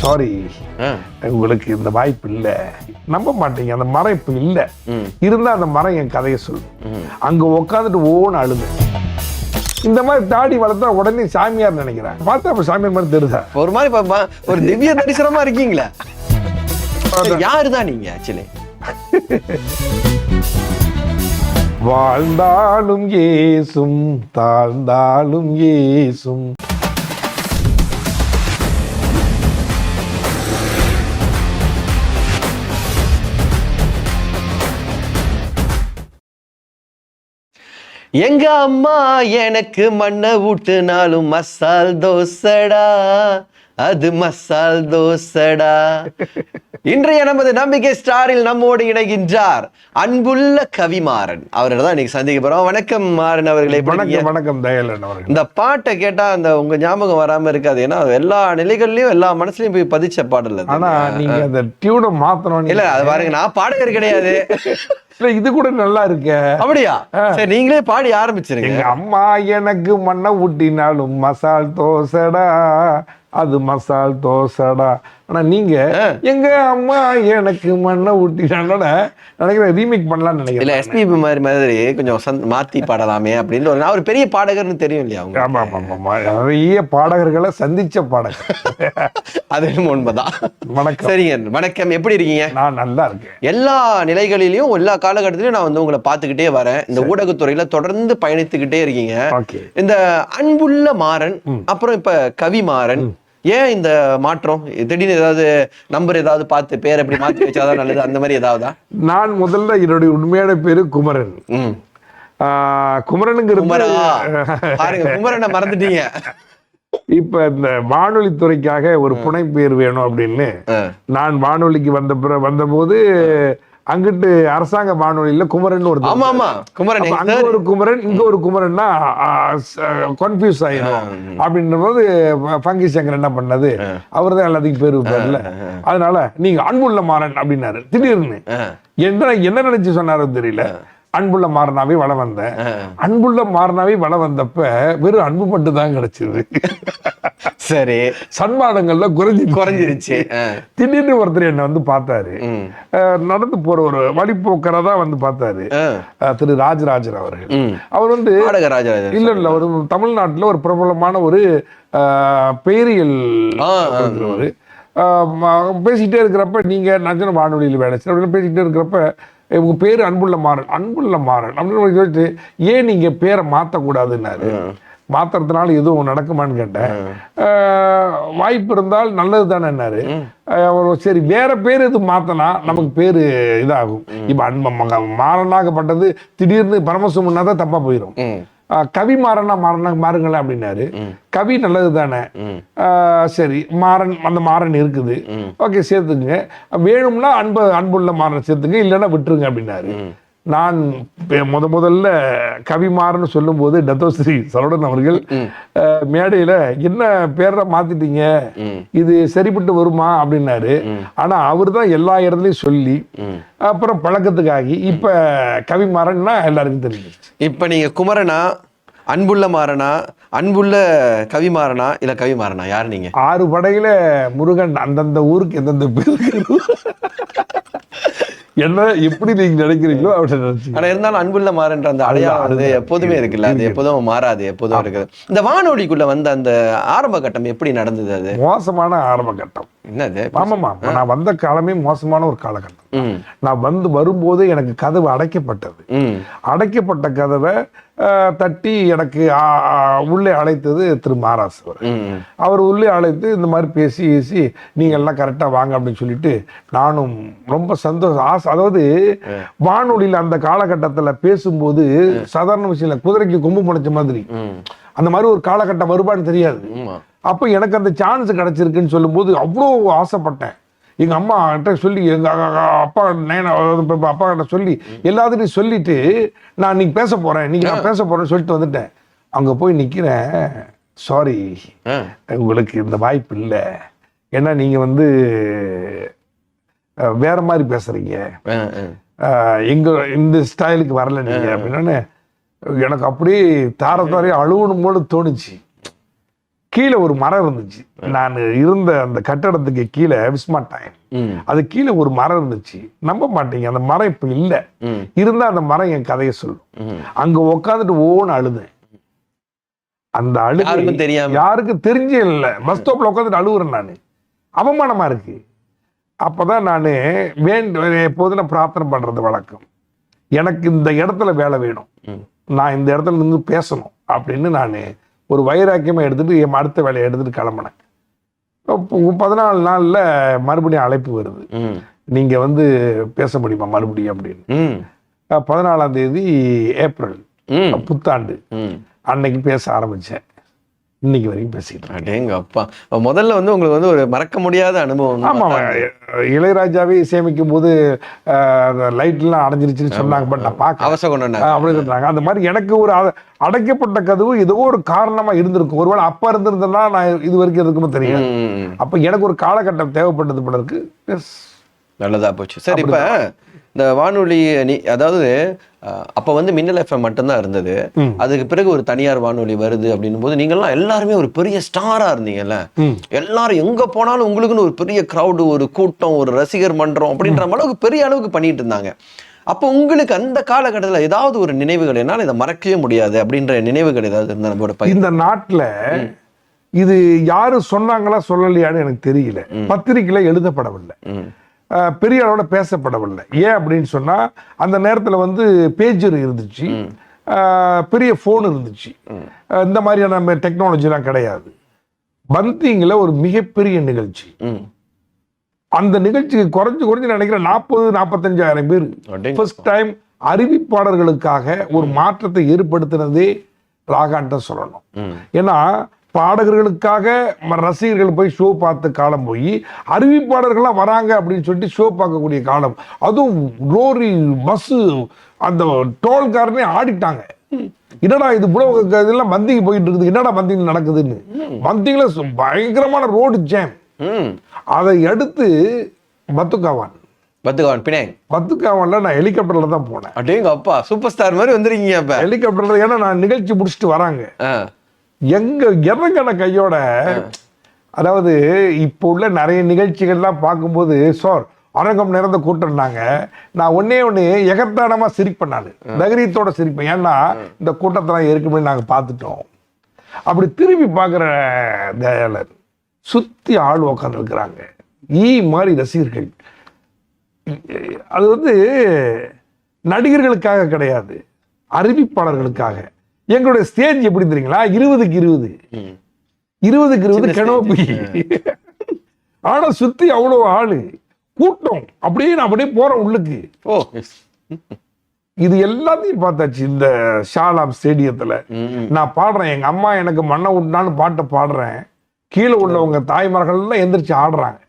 Sorry, உங்களுக்கு இந்த வாய்ப்பு இல்ல. நம்ப மாட்டீங்க, அந்த மரம் இப்ப இல்ல. இருந்தா அந்த மரம் என் கதையை சொல்லு. அங்க உட்காந்துட்டு ஓன்னு அழுது. இந்த மாதிரி தாடி வளர்த்தா உடனே சாமியார் நினைக்கிறேன். பார்த்தா அப்ப சாமியார் மாதிரி தெரியுதா? ஒரு மாதிரி ஒரு திவ்ய தரிசனமா இருக்கீங்களா? யாருதான் நீங்க ஆக்சுவலி? வாழ்ந்தாலும் ஏசும், தாழ்ந்தாலும் ஏசும். எங்க அம்மா எனக்கு மண்ணை ஊட்டுனாலும் மசால் தோசடா, அது மசால் தோசடா. இன்றைய நமது நம்பிக்கை ஸ்டாரில் நம்மோடு இணைகின்றார் அன்புள்ள கவிமாறன். அவரை தான் இன்னைக்கு சந்திக்க போறோம். வணக்கம் மாறன் அவர்களே. வணக்கம். வணக்கம் தயாளன் அவர்கள். இந்த பாட்டை கேட்டா அந்த உங்க ஞாபகம் வராம இருக்காது. ஏன்னா எல்லா நிலைகள்லயும் எல்லா மனசுலயும் போய் பதிச்ச பாடல். ஆனா நீங்க அந்த டியூனை மாத்தணும். இல்ல அது பாருங்க, நான் பாடகர் கிடையாது. இல்ல இது கூட நல்லா இருக்கு. அப்படியா? சரி, நீங்களே பாடி ஆரம்பிச்சிருங்க. எங்க அம்மா எனக்கு மண்ணை ஊட்டினாலும் மசால் தோசடா, அது மசால் தோசடா. ஆனா நீங்க எங்க அம்மா எனக்கு மண்ணை ஊட்டினால நினைக்கிறேன் ரீமேக் பண்ணலாம்னு நினைக்கிறேன். இல்ல எஸ்பிபி மாதிரி கொஞ்சம் மாத்தி பாடலாமே அப்படின்னு நான் ஒரு பெரிய பாடகர்னு தெரியும் இல்லையா? ஆமா ஆமா ஆமா, நிறைய பாடகர்களை சந்திச்ச பாடகர். அது உண்மைதான். வணக்கம். சரிங்க, வணக்கம். எப்படி இருக்கீங்க? நான் நல்லா இருக்கேன். எல்லா நிலைகளிலும் எல்லா காலகட்டத்திலையும் நான் உங்களை பார்த்துக்கிட்டே வரேன். இந்த ஊடகத்துறையில தொடர்ந்து பயணித்துக்கிட்டே இருக்கீங்க. இந்த அன்புள்ள மாறன், அப்புறம் இப்ப கவிமாறன். ஏன் இந்த மாற்றம்? திடீர்னு ஏதாவது நம்பர் ஏதாவது பார்த்து பேர் எப்படி மாத்தி வச்சாதான் நல்லது, அந்த மாதிரி ஏதாவதா? நான் முதல்ல என்னுடைய உண்மையான பேரு குமரன். குமரனுங்கிறது பாருங்க, குமரனை மறந்துட்டீங்க. இப்ப இந்த வானொலி துறைக்காக ஒரு புனை பேர் வேணும் அப்படின்னு நான் வானொலிக்கு வந்தபோது அங்கிட்டு அரசாங்க வானொலியில குமரன் ஒரு குமரன், அங்க ஒரு குமரன் இங்க ஒரு குமரன்னா கன்ஃபியூஸ் ஆயிடும் அப்படின்ற போது பங்கி சங்கர் என்ன பண்ணது, அவர் தான் எல்லாத்துக்கும் பேர் வைப்பார்ல. அதனால நீங்க அன்புள்ள மாறன் அப்படின்னாரு. திடீர்னு என்ன நினைச்சு சொன்னாரு தெரியல. அன்புள்ள மாறனாவே வளம் வந்தேன். அன்புள்ள மாறனாவே வளம் வந்தப்ப வெறும் அன்பு மட்டும் தான் கிடைச்சது. சரி, சன்மானங்கள்ல குறைஞ்சிருச்சு. திடீர்னு ஒருத்தர் என்ன வந்து பார்த்தாரு. நடந்து போற ஒரு வழிபோக்கரா தான் வந்து பார்த்தாரு. திரு ராஜராஜர் அவர்கள். அவர் வந்து இல்ல ஒரு தமிழ்நாட்டுல ஒரு பிரபலமான ஒரு பெயரியல் பேசிக்கிட்டே இருக்கிறப்ப நீங்க நஞ்சன வானொலியில் வேலை அப்படின்னு பேசிக்கிட்டே இருக்கிறப்ப உங்க பேரு அன்புள்ள மாறன், அன்புள்ள மாறன் அப்படின்னு சொல்லிட்டு ஏன் நீங்க பேரை மாத்தக்கூடாதுன்னாரு. மாத்துறதுனால எதுவும் நடக்குமான்னு கேட்டேன். வாய்ப்பு இருந்தால் நல்லது தானேன்னாரு. சரி, வேற பேர் எதுவும் மாத்தனா நமக்கு பேரு இதாகும். இப்ப மாறனாகப்பட்டது திடீர்னு பரமசுமன்னா தான் தப்பா போயிடும். கவி மாறுங்களேன் அப்படின்னாரு. கவி நல்லது தானே. சரி, மாறன், அந்த மாறன் இருக்குது, ஓகே சேர்த்துக்குங்க. வேணும்னா அன்புள்ள மாறன் சேர்த்துங்க, இல்லைன்னா விட்டுருங்க அப்படின்னாரு. நான் முதல்ல கவிமாறன்னு சொல்லும் போது டத்தோஸ்ரீ சரவணன் அவர்கள் மேடையில என்ன பேரை மாத்திட்டீங்க, இது சரிப்பட்டு வருமா அப்படின்னாரு. ஆனா அவரு தான் எல்லா இடத்துலயும் சொல்லி அப்புறம் பழக்கத்துக்காகி இப்ப கவிமாறன்னா எல்லாருக்கும் தெரியும். இப்ப நீங்க குமரனா, அன்புள்ள மாறனா, அன்புள்ள கவிமாறனா, இல்ல கவிமாறனா, யார் நீங்க? 6 படையில முருகன் அந்தந்த ஊருக்கு எந்தெந்த பேருக்கு என்ன எப்படி நீங்க நினைக்கிறீங்களோ அப்படி நினைச்சு. ஆனா இருந்தாலும் அன்புள்ள மாறன்ற அந்த அடையாளம் வந்து எப்போதுமே இருக்குல்ல, அது எப்போதும் மாறாது, எப்போதும் இருக்குது. இந்த வானொலிக்குள்ள வந்த அந்த ஆரம்ப கட்டம் எப்படி நடந்தது? அது மோசமான ஆரம்ப கட்டம். என்னது? ஆமாமா, நான் வந்த காலமே மோசமான ஒரு காலகட்டம். நான் வரும்போது எனக்கு கதவு அடைக்கப்பட்டது. அடைக்கப்பட்ட கதவை தட்டி எனக்கு உள்ளே அழைத்தது திரு மாராஸ். அவர் உள்ளே அழைத்து இந்த மாதிரி பேசி நீங்க எல்லாம் கரெக்டா வாங்க அப்படின்னு சொல்லிட்டு நானும் ரொம்ப சந்தோஷம். அதாவது வானொலியில அந்த காலகட்டத்துல பேசும்போது சாதாரண விஷயம் இல்லை, குதிரைக்கு கொம்பு முளைச்ச மாதிரி அந்த மாதிரி ஒரு காலகட்டம் வருவான்னு தெரியாது. அப்ப எனக்கு அந்த சான்ஸ் கிடைச்சிருக்குன்னு சொல்லும் போது அவ்வளோ ஆசைப்பட்டேன். எங்க அம்மா கிட்ட சொல்லி, எங்க அப்பா அப்பா கிட்ட சொல்லி எல்லாத்துட்டையும் சொல்லிட்டு நான் நீங்க பேச போறேன், நான் பேச போறேன்னு சொல்லிட்டு வந்துட்டேன். அங்க போய் நிக்கிறேன். சாரி, உங்களுக்கு இந்த வாய்ப்பு இல்லை. ஏன்னா நீங்க வந்து வேற மாதிரி பேசுறீங்க, எங்க இந்த ஸ்டைலுக்கு வரல நீங்க அப்படின்னு எனக்கு அப்படியே தாரையும் அழுவணும் போல தோணுச்சு. கீழே ஒரு மரம் இருந்துச்சு. நான் இருந்த அந்த கட்டடத்துக்கு கீழே விஸ்மாட்டாயம், அது கீழே ஒரு மரம் இருந்துச்சு. நம்ப மாட்டீங்க, அந்த மரம் இப்ப இல்ல. இருந்தா அந்த மரம் என் கதையை சொல்லும். அங்க உட்காந்துட்டு ஓன்னு அழுதேன். அந்த அழுகு தெரியாம, யாருக்கும் தெரிஞ்சே இல்லை. பஸ் ஸ்டாப்ல உட்காந்துட்டு அழுகுறேன் நானு. அவமானமா இருக்கு. அப்பதான் நானு எப்போதும் நான் பிரார்த்தனை பண்றது வழக்கம். எனக்கு இந்த இடத்துல வேலை வேணும், நான் இந்த இடத்துல நின்று பேசணும் அப்படின்னு நான் ஒரு வைராக்கியமா எடுத்துட்டு என் அடுத்த வேலையை எடுத்துட்டு கிளம்பினேன். 14 நாள்ல மறுபடியும் அழைப்பு வருது, நீங்க வந்து பேச முடியுமா மறுபடியும் அப்படின்னு. 14ஆம் தேதி ஏப்ரல் புத்தாண்டு அன்னைக்கு பேச ஆரம்பிச்சேன். இன்னைக்கு வரைக்கும் பேசிட்டு இருக்கேன். அப்பா, முதல்ல வந்து உங்களுக்கு வந்து ஒரு மறக்க முடியாத அனுபவம். ஆமா, இளையராஜாவே சேமிக்கும் போது லைட் எல்லாம் அடைஞ்சிருச்சுன்னு சொன்னாங்க. பட் நான் பார்க்க அவசரம் அப்படின்னு சொன்னாங்க. அந்த மாதிரி எனக்கு ஒரு அடைக்கப்பட்ட கதவு ஏதோ ஒரு காரணமா இருந்திருக்கும். ஒருவேளை அப்ப இருந்திருந்தேன்னா நான் இது வரைக்கும் எதுக்குமே தெரியாது. அப்ப எனக்கு ஒரு காலகட்டம் தேவைப்பட்டது போல இருக்கு. நல்லதா போச்சு. சரி, இப்ப இந்த வானொலி அதாவது அப்ப வந்து மின்னல் எஃப்எம் மட்டும்தான் இருந்தது. அதுக்கு பிறகு ஒரு தனியார் வானொலி வருது அப்படின்னும் போது நீங்கள்லாம் எல்லாருமே ஒரு பெரிய ஸ்டாரா இருந்தீங்கல்ல. எல்லாரும் எங்க போனாலும் உங்களுக்குன்னு ஒரு பெரிய கிரௌடு, ஒரு கூட்டம், ஒரு ரசிகர் மன்றம் அப்படின்ற அளவுக்கு பெரிய அளவுக்கு பண்ணிட்டு இருந்தாங்க. அப்போ உங்களுக்கு அந்த காலகட்டத்தில் ஏதாவது ஒரு நினைவுகள், என்னால் இதை மறக்கவே முடியாது அப்படின்ற நினைவுகள் ஏதாவது இருந்தா நம்மளோட இந்த நாட்டுல இது யாரு சொன்னாங்களா சொல்லலையான்னு எனக்கு தெரியல. பத்திரிகையில எழுதப்படவில்லை, பெரிய அளவில் பேசப்படவில்லை. ஏன் அப்படின்னு சொன்னா அந்த நேரத்தில் வந்து பேஜர் இருந்துச்சு, பெரிய போன் இருந்துச்சு, இந்த மாதிரியான டெக்னாலஜிலாம் கிடையாது. பந்திங்கில் ஒரு மிகப்பெரிய நிகழ்ச்சி. அந்த நிகழ்ச்சிக்கு குறைஞ்சு நினைக்கிறேன் 40-45 பேர். ஃபர்ஸ்ட் டைம் அறிவிப்பாளர்களுக்காக ஒரு மாற்றத்தை ஏற்படுத்தினதே ராகான்ட்ட சொல்லணும். ஏன்னா பாடகர்களுக்காக ரசிகர்கள் போய் ஷோ பார்த்த காலம் போய் அறிவிப்பாளர்கள்லாம் வராங்க அப்படின்னு சொல்லிட்டு ஷோ பார்க்கக்கூடிய காலம். அதுவும் லோரி, பஸ்ஸு, அந்த டோல்காரனே ஆடிட்டாங்க. என்னடா இது இவ்வளவு இதெல்லாம் மந்திக்கு போயிட்டு இருக்குது, என்னடா மந்தியில் நடக்குதுன்னு. மந்தியில பயங்கரமான ரோடு ஜாம். அதை அடுத்து பத்துக்காவான்ல நான் ஹெலிகாப்டர்ல தான் போனேன். அடேங்க அப்பா, சூப்பர் ஸ்டார் மாதிரி வந்துருக்கீங்க ஹெலிகாப்டர்ல. ஏன்னா நான் நிகழ்ச்சி முடிச்சுட்டு வராங்க, எங்க இறங்கன கையோட. அதாவது இப்போ உள்ள நிறைய நிகழ்ச்சிகள்லாம் பார்க்கும்போது சார் அரங்கம் நிறைந்த கூட்டம்னாங்க. நான் ஒன்னே எகத்தானமா சிரிப்பேன், நான் தைரியத்தோட சிரிப்பேன். ஏன்னா இந்த கூட்டத்தெல்லாம் ஏற்கனவே நாங்கள் பார்த்துட்டோம். அப்படி திரும்பி பார்க்குற தயாளர் சுத்தி ஆள் உக்காந்துருக்கிறாங்க, மாதிரி ரசிகர்கள். அது வந்து நடிகர்களுக்காக கிடையாது, அறிவிப்பாளர்களுக்காக. எங்களுடைய ஸ்டேஜ் எப்படி தெரியுங்களா, 20க்கு 20 கனோபி. ஆனா சுத்தி அவ்வளவு ஆளு கூட்டம். அப்படியே போறேன் உள்ளுக்கு. இது எல்லாத்தையும் பார்த்தாச்சு. இந்த ஷாலாம் ஸ்டேடியத்துல நான் பாடுறேன், எங்க அம்மா எனக்கு மண்ணை விட்டான்னு பாட்டை பாடுறேன். கீழே உள்ளவங்க தாய்மார்கள் எல்லாம் எந்திரிச்சு ஆடுறாங்க.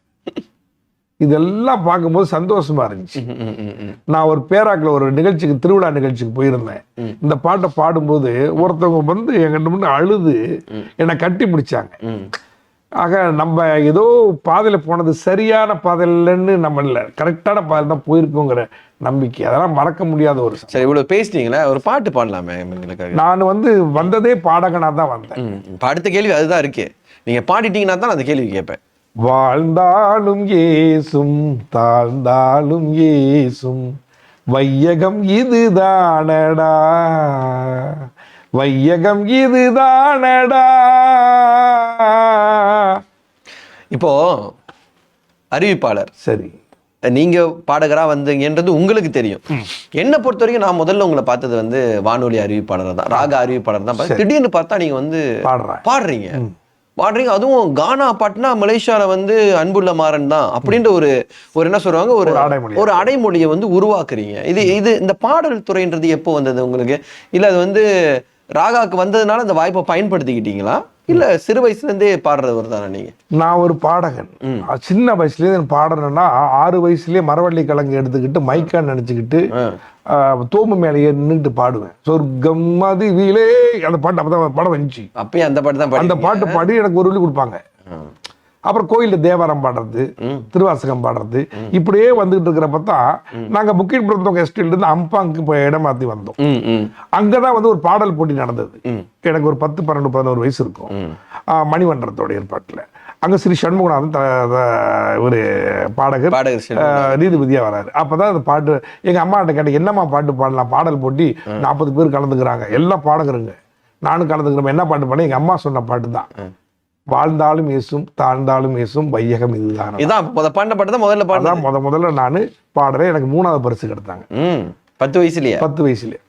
இதெல்லாம் பார்க்கும்போது சந்தோஷமா இருந்துச்சு. நான் ஒரு பேராக்கில் ஒரு நிகழ்ச்சிக்கு, திருவிழா நிகழ்ச்சிக்கு போயிருந்தேன். இந்த பாட்டை பாடும்போது ஒருத்தவங்க வந்து எங்கிட்ட முன்ன அழுது என்னை கட்டி பிடிச்சாங்க. ஆக நம்ம ஏதோ பாதையில போனது சரியான பாதையிலன்னு நம்ம இல்லை, கரெக்டான பாதையில் தான் போயிருக்கோங்கிற நம்பிக்கை. அதெல்லாம் மறக்க முடியாத ஒரு. சரி, இவ்வளவு பேசிட்டீங்களா, ஒரு பாட்டு பாடலாமே? நான் வந்து வந்ததே பாடகனா தான் வந்தேன். அடுத்த கேள்வி அதுதான் இருக்கு. நீங்க பாடிட்டீங்கன்னா தான் அந்த கேள்வி கேட்பேன். வாழ்ந்தாலும் ஏசும் தாழ்ந்தாலும் ஏசும் வையகம் இதுதானடா, வையகம் இதுதானடா. இப்போ அறிவிப்பாளர், சரி, நீங்க பாடகரா வந்தீங்கன்றது உங்களுக்கு தெரியும். என்ன பொறுத்த வரைக்கும் நான் முதல்ல உங்களை பார்த்தது வந்து வானொலி அறிவிப்பாளர் தான், ராக அறிவிப்பாளர் தான். திடீர்னு பார்த்தா நீங்க வந்து பாடுறீங்க. அதுவும் கானா பாட்டுனா மலேசியால வந்து அன்புள்ள மாறன் தான் அப்படின்ற ஒரு என்ன சொல்றாங்க, ஒரு அடைமொழியை வந்து உருவாக்குறீங்க. இது இந்த பாடல் துறைன்றது எப்போ வந்தது உங்களுக்கு? இல்ல அது வந்து ராகாக்கு வந்ததுனால அந்த வாய்ப்பை பயன்படுத்திக்கிட்டீங்களா, இல்ல சிறு வயசுல இருந்தே பாடுறவர் தானே நீங்க? நான் ஒரு பாடகன். சின்ன வயசுலேயே பாடணும்னா 6 வயசுலயே மரவள்ளி கிழங்கு எடுத்துக்கிட்டு மைக்கா நினைச்சுக்கிட்டு தோம்பு மேலேயே நின்றுட்டு பாடுவேன். சொர்க்கம் மதிவிலே அந்த பாட்டு அப்பதான் படம் வந்துச்சு. அப்பயே அந்த பாட்டு தான், அந்த பாட்டு பாடி எனக்கு ஒரு வழி கொடுப்பாங்க. அப்புறம் கோயில்ல தேவாரம் பாடுறது, திருவாசகம் பாடுறது, இப்படியே வந்துகிட்டு இருக்கிறப்ப தான் நாங்க புக்கிட் புரத்தம் எஸ்டேட்ல இருந்து அம்பாங்க்கு இப்போ இடம் மாத்தி வந்தோம். அங்கதான் வந்து ஒரு பாடல் போட்டி நடந்தது. எனக்கு ஒரு 10, 12, 11 வயசு இருக்கும். மணிமன்றத்தோட ஏற்பாட்டுல அங்க ஸ்ரீ சண்முகநாதன் ஒரு பாடகர் நீதிபதியா வராரு. அப்பதான் அந்த பாட்டு எங்க அம்மா கிட்ட கேட்டேன், என்னம்மா பாட்டு பாடலாம், பாடல் போட்டி 40 பேர் கலந்துக்கிறாங்க, எல்லாம் பாடகருங்க, நானும் கலந்துக்கிறேன், என்ன பாட்டு பாட? எங்க அம்மா சொன்ன பாட்டு தான், வாழ்ந்தாலும் ஏசும் தாழ்ந்தாலும் ஏசும் வையகம் இதுதான். இதான் பாண்ட பாட்டு தான் முதல்ல பாடுதான். முதல்ல நானு பாடுறேன். எனக்கு 3வது பரிசு கிடைத்தாங்க 10 வயசுலயே. 10 வயசுலயே.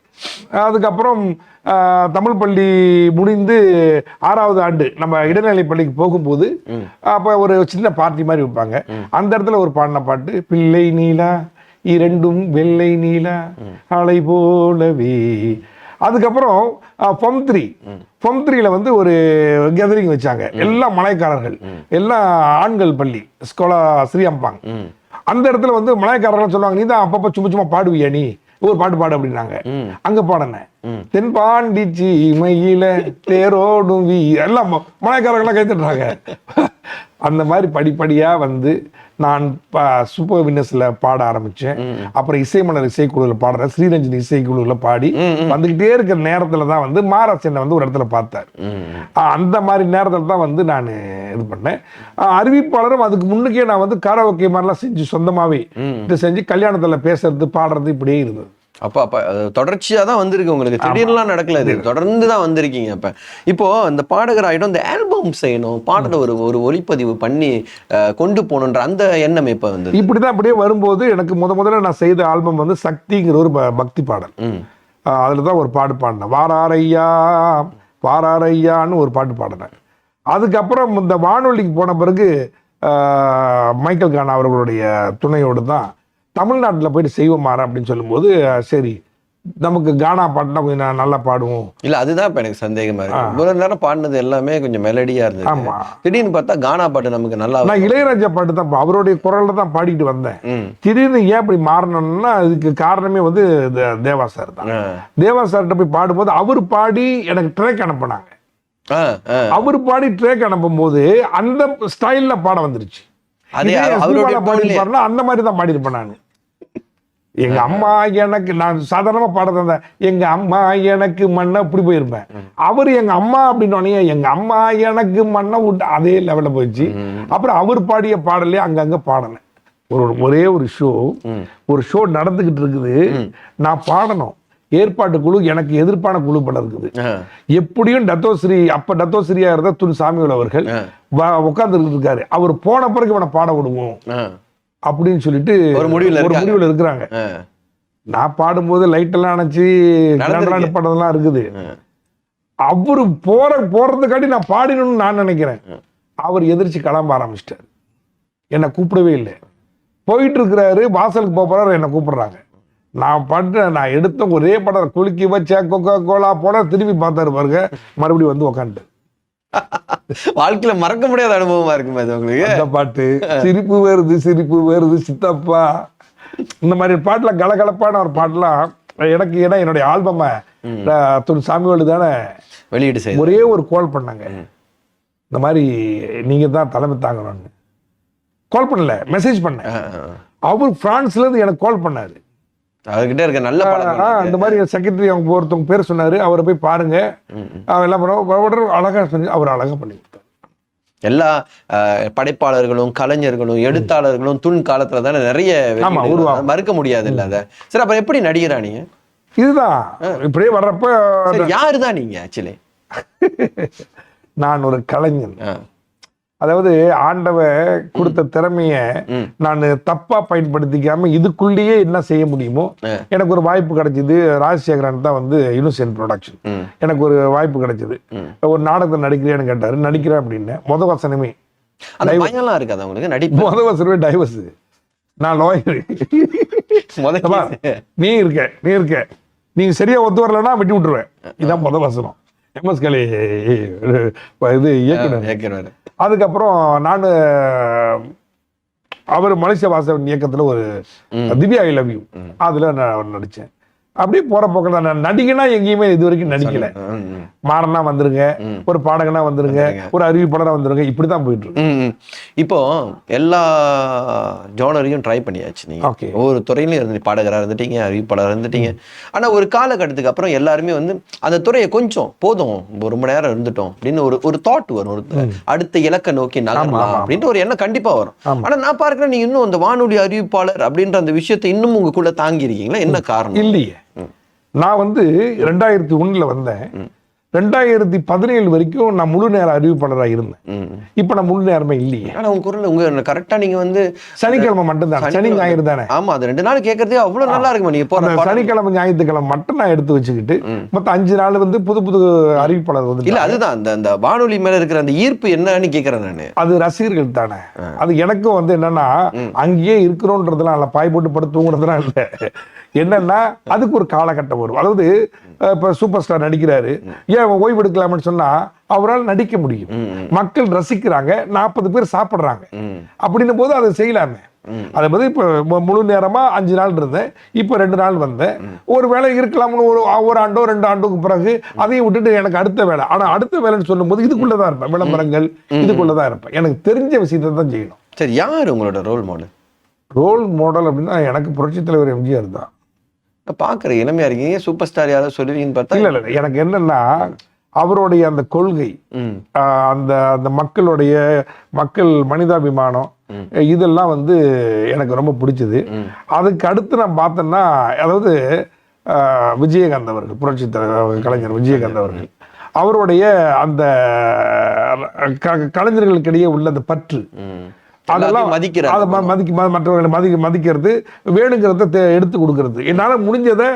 அதுக்கப்புறம் தமிழ் பள்ளி முடிந்து 6வது ஆண்டு நம்ம இடைநிலை பள்ளிக்கு போகும்போது அப்ப ஒரு சின்ன பார்ட்டி மாதிரி வைப்பாங்க. அந்த இடத்துல ஒரு பாடின பாட்டு, பிள்ளை நீலா இரண்டும் வெள்ளை நீலா அலை போலவே. அதுக்கப்புறம் ஃபார்ம் 3ல வந்து ஒரு கேதரிங் வச்சாங்க. எல்லாம் மலைக்காரர்கள், எல்லாம் ஆண்கள் பள்ளி, ஸ்கோலா ஸ்ரீ அம்பாங். அந்த இடத்துல வந்து மலைக்காரர்கள் சொல்லுவாங்க, நீ தான் அப்பப்ப சும்மா பாடுவியா, நீ ஒரு பாட்டு பாடு அப்படின்னாங்க. அங்க பாடினேன், தென்பாண்டி சீமையில தேரோடும் எல்லாம் மலைக்காரர்களாம் கைத்துறாங்க. அந்த மாதிரி படிப்படியா வந்து நான் சூப்பர் வின்னர்ஸ்ல பாட ஆரம்பிச்சேன். அப்புறம் இசைமலர் இசைக்குழுல பாடுறேன், ஸ்ரீரஞ்சனி இசைக்குழுல பாடி வந்துகிட்டே இருக்கிற நேரத்துல தான் வந்து மாராஸ் என்ன வந்து ஒரு இடத்துல பார்த்தார். அந்த மாதிரி நேரத்துல தான் வந்து நான் இது பண்ணேன். அறிவிப்பாளரும் அதுக்கு முன்னுக்கே நான் வந்து காராவோகே மாதிரிலாம் செஞ்சு சொந்தமாவே இது செஞ்சு கல்யாணத்துல பேசுறது பாடுறது இப்படியே இருந்தது. அப்ப தொடர்ச்சியா தான் வந்திருக்கு உங்களுக்கு, திடீர்னுலாம் நடக்கல, இது தொடர்ந்து தான் வந்திருக்கீங்க. அப்ப இப்போ இந்த பாடகர் ஆயிடும், இந்த ஆல்பம் செய்யணும், பாடல ஒரு ஒளிப்பதிவு பண்ணி கொண்டு போகணுன்ற அந்த எண்ணம் இப்ப வந்து இப்படிதான் அப்படியே வரும்போது எனக்கு முதல்ல நான் செய்த ஆல்பம் வந்து சக்திங்கிற ஒரு பக்தி பாடல். அதுலதான் ஒரு பாட்டு பாடினேன், வாராரையான்னு ஒரு பாட்டு பாடினேன். அதுக்கப்புறம் இந்த வானொலிக்கு போன பிறகு மைக்கேல் கானா அவர்களுடைய துணையோடு தான் தமிழ்நாட்டில் போயிட்டு செய்வோமாற அப்படின்னு சொல்லும்போது, சரி நமக்கு கானா பாட்டுனா கொஞ்சம் நல்லா பாடுவோம். இல்ல அதுதான் இப்ப எனக்கு சந்தேகமா இருக்கு. இவ்வளவு நேரம் பாடினது எல்லாமே கொஞ்சம் மெலடியா இருந்தது. ஆமா, திடீர்னு பார்த்தா கானா பாட்டு நமக்கு நல்லா. நான் இளையராஜா பாட்டு தான் அவருடைய குரல்ல தான் பாடிட்டு வந்தேன். திடீர்னு ஏன் இப்படி மாறணும்னா அதுக்கு காரணமே வந்து தேவா சார் தான். தேவா சார்கிட்ட போய் பாடும்போது அவர் பாடி எனக்கு ட்ரேக் அனுப்பினாங்க. அவர் பாடி ட்ரேக் அனுப்பும் போது அந்த ஸ்டைல்ல பாட வந்துருச்சு. அந்த மாதிரி தான் பாடிருப்பேன் நான். எங்க அம்மா எனக்கு, நான் சாதாரணமா பாடுறத எங்க அம்மா எனக்கு மண்ணை இப்படி போயிருப்பேன். அவரு எங்க அம்மா அப்படின்னு எங்க அம்மா எனக்கு மண்ணை விட்டு அதே லெவல்ல போயிடுச்சு. அப்புறம் அவர் பாடிய பாடலே அங்கங்க பாடினேன். ஒரே ஒரு ஷோ நடந்துகிட்டு இருக்குது, நான் பாடணும். ஏற்பாட்டு குழு எனக்கு எதிர்ப்பான குழு படம் இருக்குது. எப்படியும் டத்தோஸ்ரீயா இருந்த துன் சாமியோல் அவர்கள் உட்கார்ந்து இருக்காரு. அவர் போன பிறகு இவனை பாட விடுவோம் அப்படின்னு சொல்லிட்டு ஒரு முடிவுல இருக்கிறாங்க. நான் பாடும்போது லைட் எல்லாம் அணைச்சு படம்லாம் இருக்குது. அவரு போறதுக்காண்டி நான் பாடினு நான் நினைக்கிறேன். அவர் எதிர்த்து கிளம்ப ஆரம்பிச்சிட்டாரு, என்னை கூப்பிடவே இல்லை. போயிட்டு இருக்கிறாரு, வாசலுக்கு போறாரு, என்னை கூப்பிடுறாங்க. நான் எடுத்த ஒரே படம் குலுக்கி வச்ச கொக்கோ கோலா போட திரும்பி பார்த்தாரு பாருங்க, மறுபடியும் வந்து உக்காந்துட்டு. வாழ்க்கையில மறக்க முடியாத அனுபவமா இருக்குமா உங்களுக்கு அந்த பாட்டு? சிரிப்பு வருது சித்தப்பா, இந்த மாதிரி பாட்டுல கலகலப்பான ஒரு பாட்டுலாம் எனக்கு. ஏன்னா என்னுடைய ஆல்பம சாமியோடு தானே வெளியீடு செய்ய ஒரே ஒரு கால் பண்ணாங்க, இந்த மாதிரி நீங்க தான் தலைமை தாங்கணும்னு. கால் பண்ணல, மெசேஜ் பண்ணேன். அவர் பிரான்ஸ்ல இருந்து எனக்கு கால் பண்ணாரு. அவர்கிட்ட இருக்க நல்ல இந்த மாதிரி செக்ரட்டரி அவங்க ஒருத்தவங்க பேர் சொன்னாரு, அவரை போய் பாருங்க, எல்லாம் அழகா சொல்லி அவர் அழகா பண்ணி கொடுத்தாரு. எல்லா படைப்பாளர்களும் கலைஞர்களும் எழுத்தாளர்களும் துண் காலத்துல தானே நிறைய மறுக்க முடியாது இல்ல அத. சரி, அப்புறம் எப்படி நடிகரா நீங்க? இதுதான் இப்படியே வர்றப்ப யாருதான் நீங்க ஆக்சுவலி? நான் ஒரு கலைஞன். அதாவது ஆண்டவ கொடுத்த திறமைய நான் தப்பா பயன்படுத்திக்காம இதுக்குள்ளேயே என்ன செய்ய முடியுமோ எனக்கு ஒரு வாய்ப்பு கிடைச்சது. ராஜசேகரன் தான் வந்து யூனிசென்ட் ப்ரொடக்ஷன் எனக்கு ஒரு வாய்ப்பு கிடைச்சது. ஒரு நாடகத்தில் நடிக்கிறேன்னு கேட்டாரு, நடிக்கிறேன் அப்படின்னு. முத வசனமே இருக்காது உங்களுக்கு, முத வசனமே டைவர்ஸ். நான் லாயர், நீ இருக்க நீங்க சரியா ஒத்து வரலன்னா வெட்டி விட்டுருவேன். இதான் முத வசனம். எம்எஸ் கலை இது இயக்குனர். அதுக்கப்புறம் நான் அவர் மலேசிய வாசவன் இயக்கத்துல ஒரு திவ்யா ஐ லவ் யூ அதுல நான் நடிச்சேன். அப்படியே போற போக்கில் தான். நடிகனா எங்கேயுமே இது வரைக்கும் நடிக்கல. மாறனா வந்துருங்க, ஒரு பாடகனா வந்துருங்க, ஒரு அறிவிப்பாளரா வந்துருங்க, இப்படிதான் போயிட்டு இருக்கு. இப்போ எல்லா ஜோனரையும் ட்ரை பண்ணியாச்சு. நீங்க ஒவ்வொரு துறையிலும் இருந்து பாடகரா இருந்துட்டீங்க, அறிவிப்பாளராக இருந்துட்டீங்க. ஆனா ஒரு காலகட்டத்துக்கு அப்புறம் எல்லாருமே வந்து அந்த துறையை கொஞ்சம் போதும், ஒரு மணி நேரம் இருந்துட்டோம் அப்படின்னு ஒரு தாட் வரும். அடுத்த இலக்க நோக்கி நகரலாம் அப்படின்ற ஒரு எண்ணம் கண்டிப்பா வரும். ஆனா நான் பார்க்கிறேன், நீங்க இன்னும் அந்த வானொலி அறிவிப்பாளர் அப்படின்ற அந்த விஷயத்தை இன்னும் உங்களுக்குள்ள தாங்கி இருக்கீங்களா? என்ன காரணம்? இல்லையே, நான் வந்து 2001 வந்தேன். 2017 வரைக்கும் நான் முழு நேர அறிவிப்பாளராக இருந்தேன். இப்ப நான் முழு நேரமே இல்லையே. ஆனா உங்க குரல் உங்க கரெக்டா நீங்க வந்து சனிக்கிழமை மட்டும் தான், சனி ஞாயிறு தானே. ஆமா, அது 2 நாள் கேட்கறதே அவ்வளவு நல்லா இருக்குமா? நீங்க போற சனிக்கிழமை ஞாயிற்றுக்கிழமை மட்டும் நான் எடுத்து வச்சுக்கிட்டு மொத்தம் 5 நாள் வந்து புது புது அறிவிப்பாளர் வந்து. இல்ல, அதுதான் அந்த வானொலி மேல இருக்கிற அந்த ஈர்ப்பு என்னன்னு கேட்கறேன் நானு. அது ரசிகர்கள் தானே. அது எனக்கும் வந்து என்னன்னா, அங்கேயே இருக்கிறோன்றதுலாம் இல்ல, பாய் போட்டு படுத்து தூங்குறதுலாம் இல்ல. என்னன்னா அதுக்கு ஒரு காலகட்டம் வரும். அதாவது இப்ப சூப்பர் ஸ்டார் நடிக்கிறாரு, ஏன் ஓய்வு எடுக்கலாம்னு சொன்னா அவரால் நடிக்க முடியும். மக்கள் ரசிக்கிறாங்க, 40 பேர் சாப்பிடுறாங்க. அப்படின்னும் போது அதை செய்யலாமே. அதை வந்து இப்ப முழு நேரமா 5 நாள் இருந்தேன், இப்ப 2 நாள் வந்தேன். ஒரு வேலை இருக்கலாம்னு ஒரு ஆண்டோ 2 ஆண்டுக்கு பிறகு அதையும் விட்டுட்டு எனக்கு அடுத்த வேலை. ஆனா அடுத்த வேலைன்னு சொல்லும் போது இதுக்குள்ளதான் இருப்பேன், விளம்பரங்கள் இதுக்குள்ளதான் இருப்பேன். எனக்கு தெரிஞ்ச விஷயத்தை தான் செய்யணும். சரி, யார் உங்களோட ரோல் மாடல்? ரோல் மாடல் அப்படின்னா எனக்கு புரட்சி தலைவர் எம்ஜிஆர் தான். பாக்குற இளமையா இருக்கீங்க, சூப்பர் ஸ்டார் யாராவது சொல்லுவீங்கன்னு பார்த்தா இல்ல இல்ல, எனக்கு என்னன்னா அவருடைய அந்த கொள்கை, அந்த அந்த மக்கள் மனிதாபிமானம், இதெல்லாம் வந்து எனக்கு ரொம்ப பிடிச்சது. அதுக்கு அடுத்து நான் பார்த்தேன்னா, அதாவது விஜயகாந்த் அவர்கள், புரட்சி தலைவர் கலைஞர் விஜயகாந்த் அவர்கள், அவருடைய அந்த கலைஞர்களுக்கிடையே உள்ள அந்த பற்று, அதெல்லாம் மற்றவர்களை மதிக்கிறது, வேணுங்கிறத எடுத்து கொடுக்கறது. என்னால முடிஞ்சதை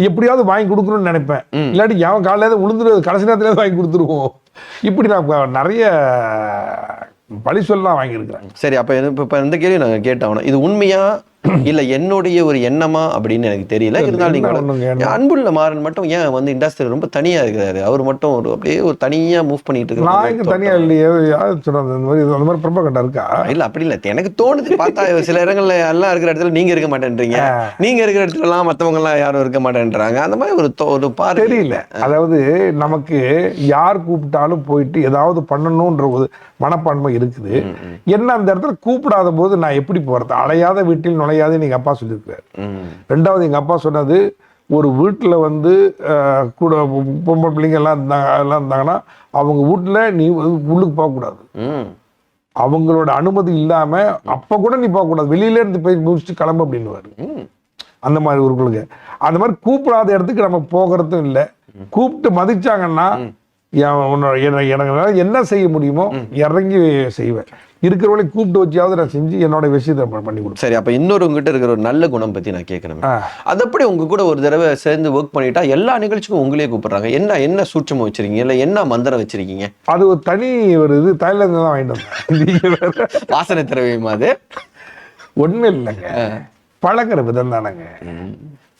எப்படியாவது வாங்கி கொடுக்கணும்னு நினைப்பேன். இல்லாட்டி எவன் காலையில உளுந்துரு கடைசி நேரத்துல வாங்கி கொடுத்துருவோம். இப்படி நான் நிறைய பழி சொல்லலாம் வாங்கியிருக்கிறேன். சரி, அப்ப இப்ப இந்த கேள்வி நான் கேட்டவன, இது உண்மையா இல்ல என்னுடைய ஒரு எண்ணமா அப்படின்னு எனக்கு தெரியல. இருந்தாலும் நீங்க அன்புள்ள மாறன் மட்டும் ஏன் வந்து இண்டஸ்ட்ரி ரொம்ப தனியா இருக்கிறாரு? அவர் மட்டும் அப்படியே ஒரு தனியா மூவ் பண்ணிட்டு இருக்காரு. நான் இங்க தனியா இல்லையே, யாரும் சொன்னது அந்த மாதிரி பிரபகண்டா இருக்கா? இல்ல அப்படி இல்ல, எனக்கு தோணுது. பார்த்தா சில இடங்கள்ல எல்லாம் இருக்கிற இடத்துல நீங்க இருக்க மாட்டேன்றீங்க, நீங்க இருக்கிற இடத்துல எல்லாம் மத்தவங்க எல்லாம் யாரும் இருக்க மாட்டேன்றாங்க. அந்த மாதிரி ஒரு பாரு தெரியல. அதாவது நமக்கு யார் கூப்பிட்டாலும் போயிட்டு ஏதாவது பண்ணணும்ன்ற ஒரு மனப்பான்மை இருக்குது. என்ன அந்த இடத்துல கூப்பிடாத போது நான் எப்படி போறது? அலையாத வீட்டில் நுழையாதுன்னு எங்க அப்பா சொல்லியிருக்காரு. 2வது எங்க அப்பா சொன்னது, ஒரு வீட்டுல வந்து கூட பொம்பளை பிள்ளைங்க எல்லாம் இருந்தாங்கன்னா அவங்க வீட்டுல நீ உள்ளுக்கு போக கூடாது. அவங்களோட அனுமதி இல்லாம அப்ப கூட நீ போக கூடாது, வெளியில இருந்து போய் முடிச்சுட்டு கிளம்பு அப்படின்னுவாரு. அந்த மாதிரி ஒரு கொள்கை. அந்த மாதிரி கூப்பிடாத இடத்துக்கு நம்ம போகிறதும் இல்லை. கூப்பிட்டு மதிச்சாங்கன்னா எனக்கு என்ன செய்ய முடியுமோ இறங்கி செய்வேன். இருக்கிறவங்களை கூப்பிட்டு வச்சாவது நான் செஞ்சு என்னோட விஷயத்தை பண்ணி கொடுப்பேன். சரி, அப்ப இன்னொரு உங்ககிட்ட இருக்கிற ஒரு நல்ல குணம் பத்தி நான் கேட்கணும். அது எப்படி உங்க கூட ஒரு தடவை சேர்ந்து ஒர்க் பண்ணிட்டா எல்லா நிகழ்ச்சிக்கும் உங்களே கூப்பிடுறாங்க? என்ன சூட்சமா வச்சிருக்கீங்க, இல்ல என்ன மந்திரம் வச்சிருக்கீங்க? அது ஒரு தனி ஒரு இது, தாய்லாந்து தான் வாங்கிட்டு வந்தேன். வாசனை திரவியமா? அது ஒண்ணும் இல்லைங்க, பழகிற விதம் தானங்க.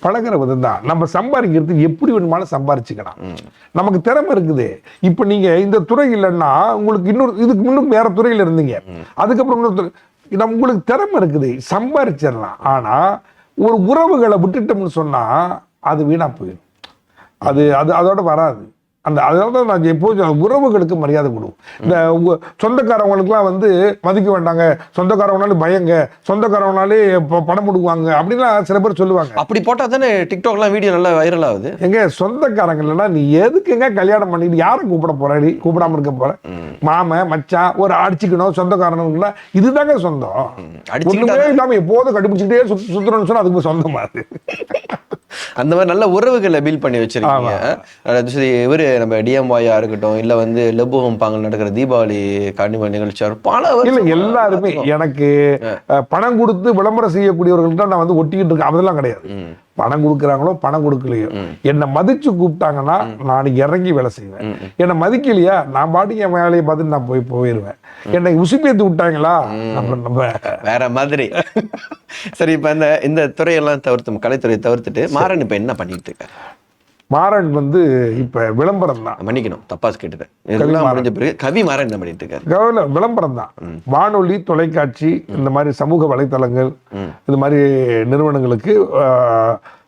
பழகிற விதம் தான். நம்ம சம்பாதிக்கிறதுக்கு எப்படி வேணுமாலும் சம்பாதிச்சுக்கலாம். நமக்கு திறமை இருக்குது. இப்ப நீங்க இந்த துறை இல்லைன்னா உங்களுக்கு இதுக்கு முன்னுக்கு வேற துறையில இருந்தீங்க, அதுக்கப்புறம் உங்களுக்கு திறமை இருக்குது, சம்பாதிச்சிடலாம். ஆனா ஒரு உறவுகளை விட்டுட்டோம்னு சொன்னா அது வீணா போயிடும். அதோட வராது. அதனால நான் எப்போதும் உறவுகளுக்கு மரியாதை கொடுக்கும். இந்த உங்க சொந்தக்காரவங்களுக்குலாம் வந்து மதிக்க வேண்டாங்க, சொந்தக்காரவங்கனாலும் பயங்க, சொந்தக்காரவங்கனாலே பணம் கொடுக்குவாங்க அப்படின்லாம் சில பேர் சொல்லுவாங்க. அப்படி போட்டா தானே டிக்டாக்லாம் வீடியோ நல்லா வைரல் ஆகுது. எங்க சொந்தக்காரங்கள்னா நீ எதுக்குங்க கல்யாணம் பண்ணிட்டு யாரை கூப்பிட போற? நீ கூப்பிடாம இருக்க போற? மாம மச்சான் ஒரு அடிச்சுக்கணும் சொந்தக்காரனுங்களா, இதுதாங்க சொந்தம். ஒண்ணுமே இல்லாம எப்போதும் கண்டுபிடிச்சுட்டே சுத்துறோம்னு சொன்னா அதுக்கு சொந்தமா அது. அந்த மாதிரி நல்ல உறவுகளை பில்ட் பண்ணி வச்சிருக்கீங்க. இவரு நம்ம டிஎம்வாயா இருக்கட்டும், இல்ல வந்து லெபோகம் பாங்கல் நடக்கிற தீபாவளி கார்னிவல் நிகழ்ச்சி, பல எல்லாருமே எனக்கு பணம் கொடுத்து விளம்பரம் செய்யக்கூடியவர்கள்ட்ட நான் வந்து ஒட்டிக்கிட்டு இருக்கேன். அதெல்லாம் கிடையாது. பணம் கொடுக்குறாங்களோ பணம் கொடுக்கலையோ என்னை மதிச்சு கூப்பிட்டாங்கன்னா நான் இறங்கி வேலை செய்வேன். என்னை மதிக்கலையா நான் பாட்டுக்கு என் வேலையை பார்த்துட்டு நான் போயிடுவேன். என்னை உசுப்பேத்து விட்டாங்களா நம்ம வேற மாதிரி. சரி, இப்ப இந்த துறையெல்லாம் தவிர்த்து, கலைத்துறையை தவிர்த்துட்டு மாறன் இப்ப என்ன பண்ணிட்டு இருக்காரு? மாறன் வந்து இப்ப விளம்பரம் தான். மன்னிக்கணும், தப்பா கேட்டுட்டேன். கவி மாறன் என்ன பண்ணிட்டு இருக்காரு? விளம்பரம் தான். வானொலி, தொலைக்காட்சி, இந்த மாதிரி சமூக வலைத்தளங்கள், இந்த மாதிரி நிறுவனங்களுக்கு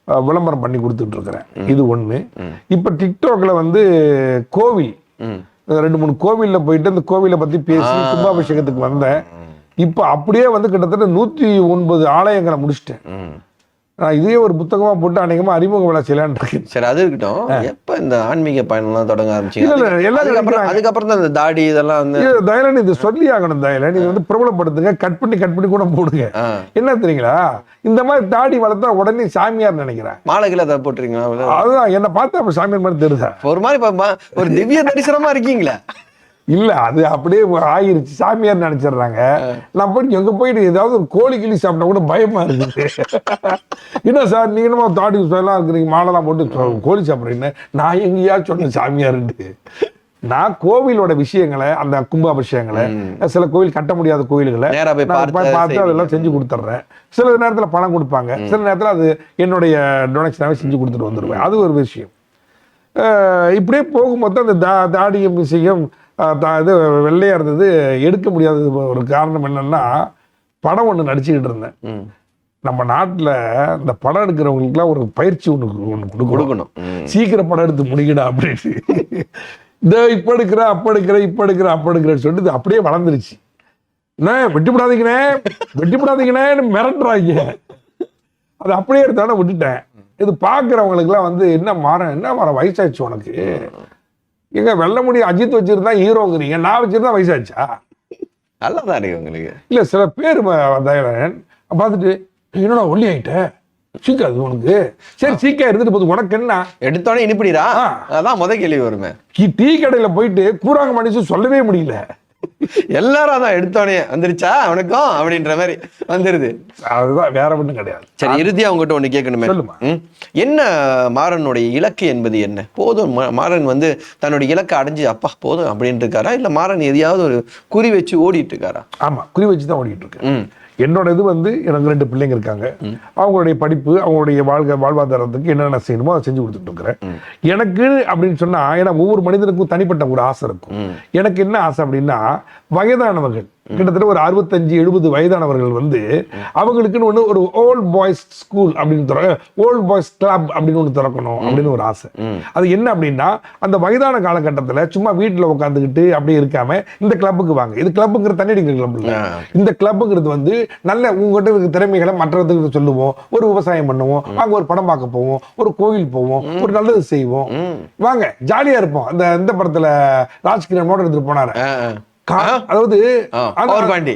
விளம்பரம் பண்ணி கொடுத்துட்டு இருக்கிறேன். இது ஒண்ணு. இப்ப டிக்டாக்ல வந்து கோவில் 2-3 கோவில்ல போயிட்டு அந்த கோவிலை பத்தி பேசி கும்பாபிஷேகத்துக்கு வந்தேன். இப்ப அப்படியே வந்து கிட்டத்தட்ட 109 ஆலயங்களை முடிச்சிட்டேன். நான் இதே ஒரு புத்தகமா போட்டு அநேகமா அறிமுக விழா செய்யலான்னு இருக்கேன். சரி, அது இருக்கட்டும். எப்ப இந்த ஆன்மீக பயணம்லாம் தொடங்க ஆரம்பிச்சீங்க? அதுக்கப்புறம் தான் இந்த தாடி இதெல்லாம் வந்து தயலன் இது சொல்லி ஆகணும். தயலன் இது வந்து பிரபலப்படுத்துங்க, கட் பண்ணி கூட போடுங்க. என்ன தெரியுங்களா, இந்த மாதிரி தாடி வளர்த்தா உடனே சாமியார் நினைக்கிறேன். மாலைகளை அதை போட்டுருக்கீங்களா? அதுதான் என்ன பார்த்தா அப்ப சாமியார் மாதிரி தெரியுதா? ஒரு மாதிரி ஒரு திவ்ய தரிசனமா இருக்கீங்களா? இல்ல, அது அப்படியே ஆயிருச்சு, சாமியார் நினைச்சிடுறாங்க. நான் போய் எங்க போயிட்டு ஏதாவது ஒரு கோழி கிளி சாப்பிட்டா கூட பயமா இருக்குது. என்ன சார் நீங்க என்னமோ தாடி எல்லாம் இருக்கிறீங்க, மாலைலாம் போட்டு கோழி சாப்பிட்றீங்க, நான் எங்கேயா சொன்னேன் சாமியார்ன்ட்டு. நான் கோவிலோட விஷயங்களை, அந்த கும்பாபிஷேகங்களை, சில கோவில் கட்ட முடியாத கோவில்களை பார்த்து அதெல்லாம் செஞ்சு கொடுத்துட்றேன். சில நேரத்துல பணம் கொடுப்பாங்க, சில நேரத்துல அது என்னுடைய டொனேஷனாவே செஞ்சு கொடுத்துட்டு வந்துடுவேன். அது ஒரு விஷயம். இப்படியே போகும்போது அந்த தாடிய விஷயம் இது வெள்ளையா இருந்தது, எடுக்க முடியாதது. ஒரு காரணம் என்னன்னா, படம் ஒண்ணு நடிச்சுக்கிட்டு இருந்தேன். நம்ம நாட்டுல இந்த படம் எடுக்கிறவங்களுக்குலாம் ஒரு பயிற்சி ஒண்ணு கொடுக்கணும். சீக்கிரம் படம் எடுத்து முடிக்கடா அப்படின்னு. இந்த இப்ப எடுக்கிற அப்ப எடுக்கிறேன்னு சொல்லிட்டு அப்படியே வளர்ந்துருச்சு. வெட்டிப்படாதீங்கன்னு மிரட்டுறாங்க. அது அப்படியே எடுத்தாலும் விட்டுட்டேன். இது பாக்குறவங்களுக்குலாம் வந்து என்ன மாற வயசாச்சு உனக்கு, எங்க வெள்ள முடி அஜித் வச்சிருந்தா ஹீரோங்கிறீங்க, நான் வச்சிருந்தா வயசாச்சா? நல்லதான் இருக்கு உங்களுக்கு. இல்ல சில பேர் பார்த்துட்டு என்னடா ஒல்லி ஆயிட்ட, சீக்காது உனக்கு, சரி சீக்கா இருந்துட்டு போது உனக்கு என்ன எடுத்தோடனே இனிப்பிடா, அதான் முத கேள்வி வருமே. டீ கடையில போயிட்டு கூறாங்க மனுஷன் சொல்லவே முடியல. எல்லாரும் அதான் எடுத்தோடனே வந்துருச்சா அவனுக்கும் அப்படின்ற மாதிரி வந்துருது. அதுதான், வேற ஒண்ணும் கிடையாது. சரி, இறுதியா உங்ககிட்ட ஒண்ணு கேட்கணுமே. என்ன மாறனுடைய இலக்கு என்பது என்ன? போதும் மாறன் வந்து தன்னுடைய இலக்கை அடைஞ்சு அப்பா போதும் அப்படின்னு இருக்காரா, இல்ல மாறன் எதையாவது ஒரு குறி வச்சு ஓடிட்டு இருக்காரா? ஆமா, குறி வச்சுதான் ஓடிட்டு இருக்கு. என்னோட இது வந்து எனக்கு 2 பிள்ளைங்க இருக்காங்க. அவங்களுடைய படிப்பு, அவங்களுடைய வாழ்வாதாரத்துக்கு என்னென்ன செய்யணுமோ அதை செஞ்சு கொடுத்துட்டு இருக்கிறேன். எனக்கு அப்படின்னு சொன்னா, ஏன்னா ஒவ்வொரு மனிதனுக்கும் தனிப்பட்ட ஒரு ஆசை இருக்கும். எனக்கு என்ன ஆசை அப்படின்னா, வயதானவர்கள் கிட்டத்தட்ட ஒரு 65-70 வயதானவர்கள் வந்து அவங்களுக்குன்னு ஒண்ணு ஒரு ஓல்ட் பாய்ஸ் ஸ்கூல் அப்படின்னு ஓல்ட் பாய்ஸ் கிளப் அப்படின்னு ஒண்ணு திறக்கணும் அப்படின்னு ஒரு ஆசை. அது என்ன அப்படின்னா, அந்த வயதான காலகட்டத்துல சும்மா வீட்டுல உட்காந்துக்கிட்டு அப்படி இருக்காம இந்த கிளப்புக்கு வாங்க. இது கிளப்புங்கிற தண்ணி அடிக்கிற கிளப் இல்ல. இந்த கிளப்புங்கிறது வந்து நல்ல உங்ககிட்ட இருக்க திறமைகளை மற்றவர்களுக்கு சொல்லுவோம், ஒரு விவசாயம் பண்ணுவோம், வாங்க ஒரு படம் பார்க்க போவோம், ஒரு கோவில் போவோம், ஒரு நல்லது செய்வோம், வாங்க ஜாலியா இருப்போம். அந்த இந்த படத்துல ராஜ்கிரண் மோட்டர் எடுத்துட்டு போனாரு, அதாவது பவர் பாண்டி.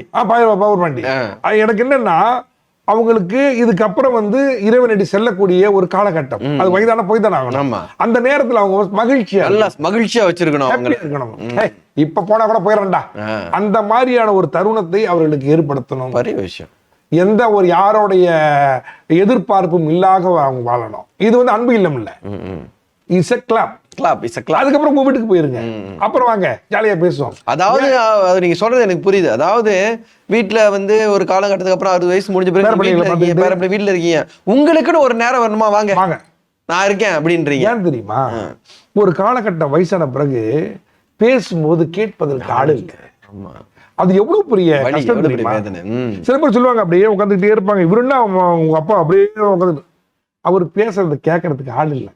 எனக்கு என்னன்னா, அவங்களுக்கு இதுக்கப்புறம் வந்து இறைவனடி செல்லக்கூடிய ஒரு காலகட்டம். அது வயதான போய் தானே ஆகணும். அந்த நேரத்துல அவங்க மகிழ்ச்சியா வச்சிருக்கணும். இப்ப போனா கூட போயிடறா, அந்த மாதிரியான ஒரு தருணத்தை அவர்களுக்கு ஏற்படுத்தணும். பெரிய விஷயம். எந்த ஒரு யாரோடைய எதிர்பார்ப்பும் இல்லாத அவங்க வாழணும். இது வந்து அன்பு இல்லம் இல்ல, இஸ் எ கிளப். அதுக்கப்புறம் உங்க வீட்டுக்கு போயிருங்க, அப்புறம் வாங்க ஜாலியா பேசுவோம். அதாவது நீங்க சொல்றது எனக்கு புரியுது. அதாவது வீட்டுல வந்து ஒரு காலகட்டத்துக்கு அப்புறம் 60 வயசு முடிஞ்ச பிறகு வீட்டுல இருக்கீங்க, உங்களுக்குன்னு ஒரு நேரம் வரணுமா, வாங்க வாங்க நான் இருக்கேன் அப்படின்றீங்க. ஏன் தெரியுமா, ஒரு காலகட்டம் வயசான பிறகு பேசும்போது கேட்பதற்கு ஆளு இல்லை. அது எவ்வளவு பெரிய கஷ்டம் தெரியுமா. சில பேர் சொல்லுவாங்க அப்படியே உட்காந்துக்கிட்டே இருப்பாங்க, இவருன்னா உங்க அப்பா அப்படியே உட்காந்து, அவர் பேசுறது கேட்கறதுக்கு ஆள் இல்லை.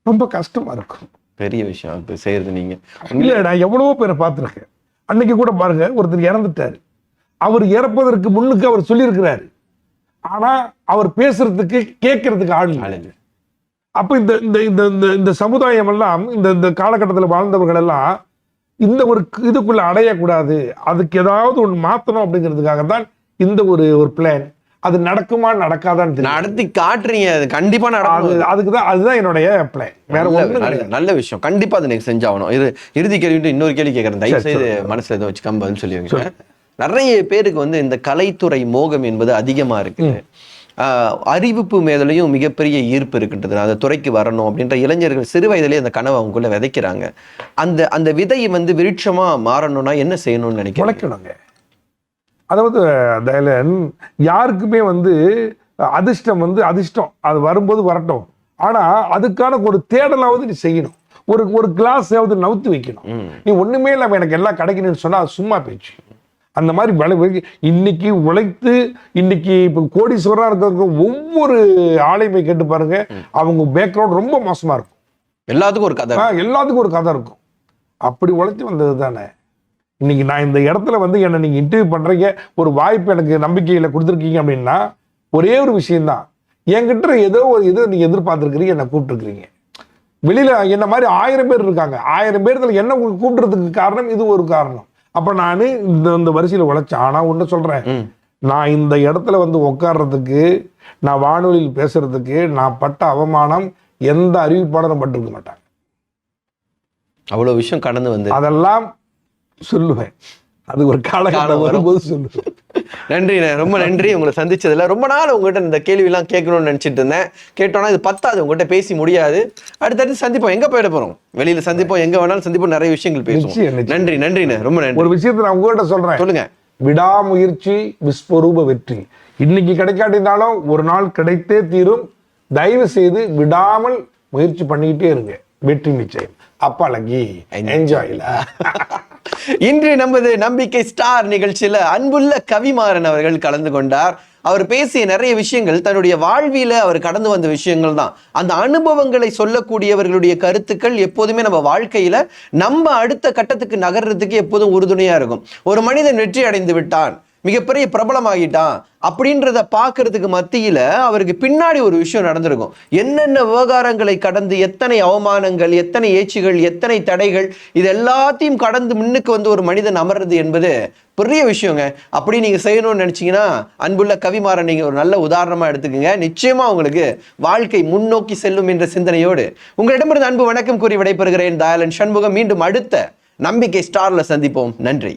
ரொம்ப கஷ்டமா இருக்கும். பெரிய விஷயம் செய்யறது. நீங்க இல்ல, நான் எவ்வளவோ பேரை பார்த்திருக்கேன். அன்னைக்கு கூட பாருங்க, ஒருத்தர் இறந்துட்டாரு. அவர் இறப்பதற்கு முன்னுக்கு அவர் சொல்லியிருக்கிறாரு, ஆனா அவர் பேசுறதுக்கு கேட்கறதுக்கு ஆள் இல்லை. அப்ப இந்த இந்த இந்த சமுதாயம் எல்லாம், இந்த காலகட்டத்தில் வாழ்ந்தவர்கள் எல்லாம் இந்த ஒரு இதுக்குள்ள அடையக்கூடாது, அதுக்கு ஏதாவது ஒண்ணு மாத்தணும் அப்படிங்கிறதுக்காக தான் இந்த ஒரு பிளான். அது நடக்குமா நடக்காதான்னு நடத்தி காட்டுறீங்க. அது கண்டிப்பா நடக்கும். அதுக்குதான், அதுதான் என்னுடைய பிளான். வேற ஒண்ணு. நல்ல விஷயம். கண்டிப்பா அதை நீங்க செஞ்சாகணும். இது இறுதி கேள்வி. இன்னொரு கேள்வி கேட்கறேன், தயவு செய்து மனசுல எதுவும் வச்சுக்காம பதில் சொல்லுவீங்க. நிறைய பேருக்கு வந்து இந்த கலைத்துறை மோகம் என்பது அதிகமா இருக்கு. அறிவிப்பு மேதலையும் மிகப்பெரிய ஈர்ப்பு இருக்கின்றது. அந்த துறைக்கு வரணும் அப்படின்ற இளைஞர்கள் சிறு வயதிலேயே அந்த கனவை அவங்களுக்குள்ள விதைக்கிறாங்க. அந்த விதையை வந்து விருட்சமா மாறணும்னா என்ன செய்யணும்னு நினைக்கிறேன்? அதாவது யாருக்குமே வந்து அதிர்ஷ்டம் வந்து அதிர்ஷ்டம், அது வரும்போது வரட்டும். ஆனா அதுக்கான ஒரு தேடலாவது நீ செய்யணும். ஒரு கிளாஸாவது நவுத்து வைக்கணும். நீ ஒண்ணுமே இல்லாம எனக்கு எல்லாம் கிடைக்கணும்னு சொன்னா அது சும்மா பேச்சு. அந்த மாதிரி இன்னைக்கு உழைத்து இன்னைக்கு இப்போ கோடீஸ்வரராக இருக்கிற ஒவ்வொரு ஆளையுமே கேட்டு பாருங்க, அவங்க பேக்ரவுண்ட் ரொம்ப மோசமா இருக்கும். எல்லாத்துக்கும் ஒரு கதை, எல்லாத்துக்கும் ஒரு கதை இருக்கும். அப்படி உழைச்சி வந்தது தானே. இன்னைக்கு நான் இந்த இடத்துல வந்து என்னை நீங்க இன்டர்வியூ பண்றீங்க, ஒரு வாய்ப்பு எனக்கு நம்பிக்கையில கொடுத்துருக்கீங்க அப்படின்னா ஒரே ஒரு விஷயம்தான், என்கிட்ட ஏதோ ஒரு இது நீங்க எதிர்பார்த்துருக்கிறீங்க, என்னை கூப்பிட்டுருக்கிறீங்க. வெளியில என்ன மாதிரி 1000 பேர் இருக்காங்க, 1000 பேர்ல என்ன கூப்பிடுறதுக்கு காரணம் இது ஒரு காரணம். அப்ப நான் இந்த வரிசையில உழைச்சேன். ஆனா ஒண்ணு சொல்றேன், நான் இந்த இடத்துல வந்து உட்கார்றதுக்கு, நான் வானொலியில் பேசுறதுக்கு நான் பட்ட அவமானம் எந்த அறிவிப்பாளரும் பட்டிருக்க மாட்டாங்க. அவ்வளவு விஷயம் கடந்து வந்து அதெல்லாம் சொல்லுவேன், அது ஒரு காலகட்டம் வரும்போது சொல்லுவேன். நன்றிண்ணே, ரொம்ப நன்றி. உங்களை சந்திச்சதுல ரொம்ப நாள் உங்ககிட்ட இந்த கேள்வி எல்லாம் கேட்கணும்னு நினைச்சிட்டு இருந்தேன். கேட்டோம்னா இது பத்தாது, உங்ககிட்ட பேசி முடியாது. அடுத்தடுத்து சந்திப்போம். எங்க போயிட போறோம்? வெளியில சந்திப்போம், எங்க வேணாலும் சந்திப்போம், நிறைய விஷயங்கள் பேசுவோம். நன்றி, நன்றிண்ணே, ரொம்ப நன்றி. ஒரு விஷயத்தை நான் உங்ககிட்ட சொல்றேன், சொல்லுங்க. விடாமுயற்சி விஸ்வரூப வெற்றி. இன்னைக்கு கிடைக்காட்டினாலும் ஒரு நாள் கிடைத்தே தீரும். தயவு செய்து விடாமல் முயற்சி பண்ணிக்கிட்டே இருங்க, வெற்றி நிச்சயம். அப்பாலங்கி என்ஜாய்ல. இன்று நமது நம்பிக்கை ஸ்டார் நிகழ்ச்சியில அன்புள்ள கவிமாறன் அவர்கள் கலந்து கொண்டார். அவர் பேசிய நிறைய விஷயங்கள் தன்னுடைய வாழ்வில அவர் கடந்து வந்த விஷயங்கள் தான். அந்த அனுபவங்களை சொல்லக்கூடியவர்களுடைய கருத்துக்கள் எப்போதுமே நம்ம வாழ்க்கையில நம்ம அடுத்த கட்டத்துக்கு நகர்றதுக்கு எப்போதும் உறுதுணையா இருக்கும். ஒரு மனிதன் வெற்றி அடைந்து விட்டான், மிகப்பெரிய பிரபலமாகிட்டான் அப்படின்றத பார்க்கறதுக்கு மத்தியில அவருக்கு பின்னாடி ஒரு விஷயம் நடந்திருக்கும். என்னென்ன விவகாரங்களை கடந்து, எத்தனை அவமானங்கள், எத்தனை ஏச்சுகள், எத்தனை தடைகள், இது எல்லாத்தையும் கடந்து முன்னுக்கு வந்து ஒரு மனிதன் அமர்றது என்பது பெரிய விஷயங்க. அப்படி நீங்க செய்யணும்னு நினைச்சீங்கன்னா அன்புள்ள கவிமாறன் நீங்க ஒரு நல்ல உதாரணமா எடுத்துக்கோங்க. நிச்சயமா உங்களுக்கு வாழ்க்கை முன்னோக்கி செல்லும் என்ற சிந்தனையோடு உங்களிடமிருந்து அன்பு வணக்கம் கூறி விடைபெறுகிறேன். தயாளன் சண்முகம். மீண்டும் அடுத்த நம்பிக்கை ஸ்டார்ல சந்திப்போம். நன்றி.